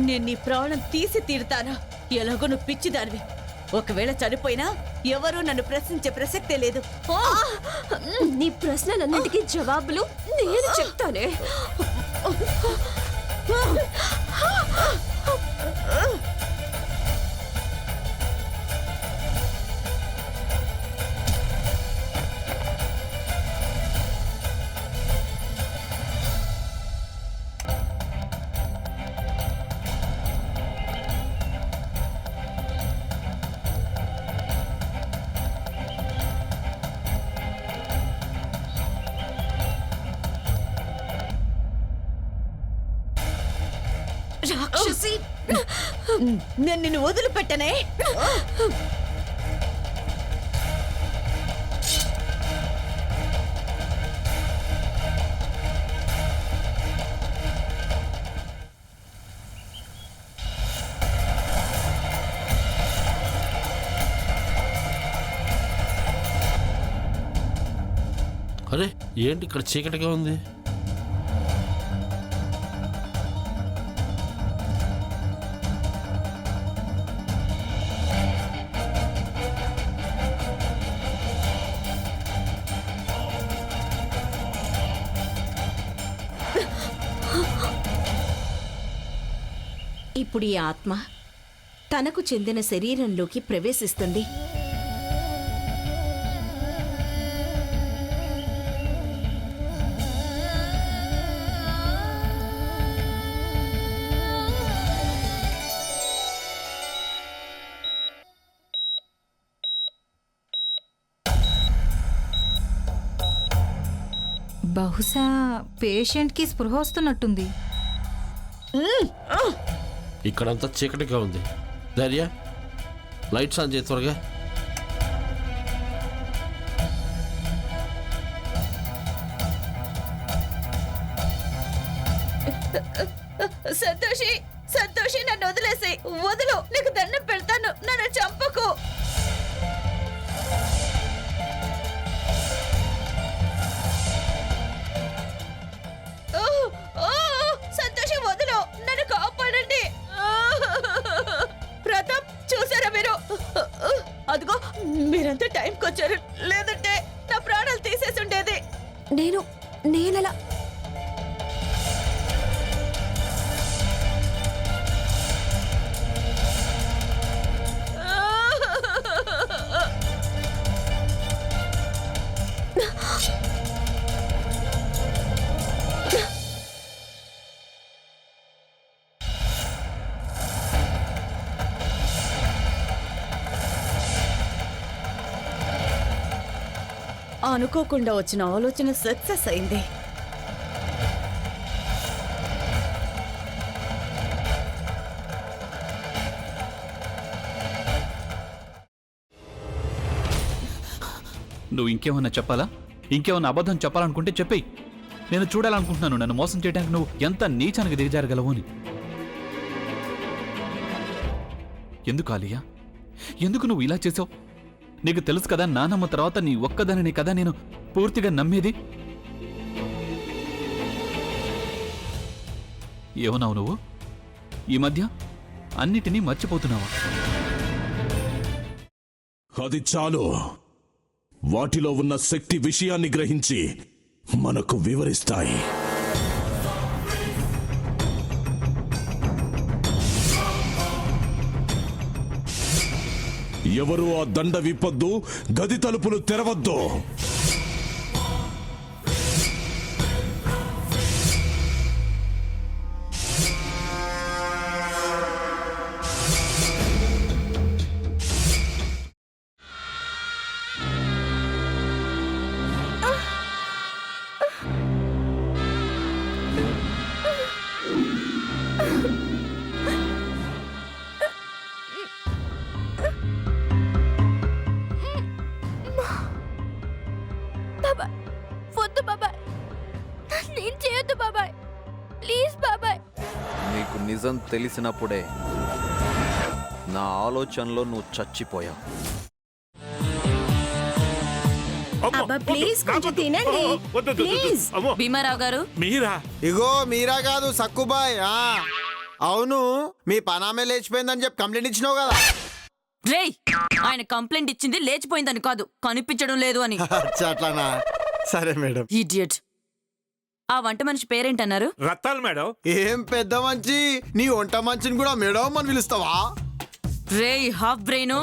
నేను నీ ప్రాణం తీసి తీరుతానా? ఎలాగో నువ్వు పిచ్చిదానివి. ఒకవేళ చనిపోయినా ఎవరూ నన్ను ప్రశ్నించే ప్రసక్తే లేదు. నీ ప్రశ్నలన్నింటికీ జవాబులు నేను చెప్తానే. రాక్షసి, నేను నిన్ను వదిలిపెట్టనే. అరే ఏంటి ఇక్కడ చీకటిగా ఉంది? ఇప్పుడు ఈ ఆత్మ తనకు చెందిన శరీరంలోకి ప్రవేశిస్తుంది. బహుశా పేషెంట్కి స్పృహ వస్తున్నట్టుంది. ఇక్కడంతా చీకటిగా ఉంది. ధైర్య, లైట్స్ ఆన్ చేయి త్వరగా. సంతోషి, సంతోషి, నన్ను వదిలేసి వదులు. నీకు దండం పెడతాను, నన్ను చంపకు. సంతోషి వదులు, నన్ను కాపాడండి. ప్రతాప్, చూసారా మీరు? అదిగో మీరంతా టైంకి వచ్చారు, లేదంటే నా ప్రాణాలు తీసేసి ఉండేది. నేనెలా? అనుకోకుండా వచ్చిన ఆలోచన సక్సెస్ అయింది. నువ్వు ఇంకేమన్నా చెప్పాలా? ఇంకేమన్నా అబద్ధం చెప్పాలనుకుంటే చెప్పేయి. నేను చూడాలనుకుంటున్నాను నన్ను మోసం చేయడానికి నువ్వు ఎంత నీచానికి దిగజారగలవు అని. ఎందుకు ఆలియా, ఎందుకు నువ్వు ఇలా చేసావు? నీకు తెలుసు కదా నానమ్మ తర్వాత నీ ఒక్కదానిని కదా నేను పూర్తిగా నమ్మేది. ఏమన్నావు నువ్వు? ఈ మధ్య అన్నిటినీ మర్చిపోతున్నావా? అది చాలు. వాటిలో ఉన్న శక్తి విషయాన్ని గ్రహించి మనకు వివరిస్తాయి. ఎవరు ఆ దండ విప్పొద్దు, గది తలుపులు తెరవద్దు. నిజం తెలిసినప్పుడే నా ఆలోచనలో నువ్వు చచ్చిపోయావు. ప్లీజ్ కొంచెం తినండి. ప్లీజ్. భీమారావు గారు, మీరా? ఇగో మీరా కాదు, సక్కుబాయ్. అవును మీ పనామే లేచిపోయిందని చెప్పి కంప్లైంట్ ఇచ్చినావు కదా. రేయ్ ఆయన కంప్లైంట్ ఇచ్చింది లేచిపోయిందని కాదు, కనిపించడం లేదు అని. అచ్చా, అట్లానా? సరే మేడం. ఇడియట్. ఆ వంట మనిషి పేరేంటన్నారు? రత్తాలు మేడం. ఏం పెద్ద మంచి, నీ వంట మంచిని కూడా మేడం అని పిలుస్తావా? రేయ్ హాఫ్ బ్రెయిన్,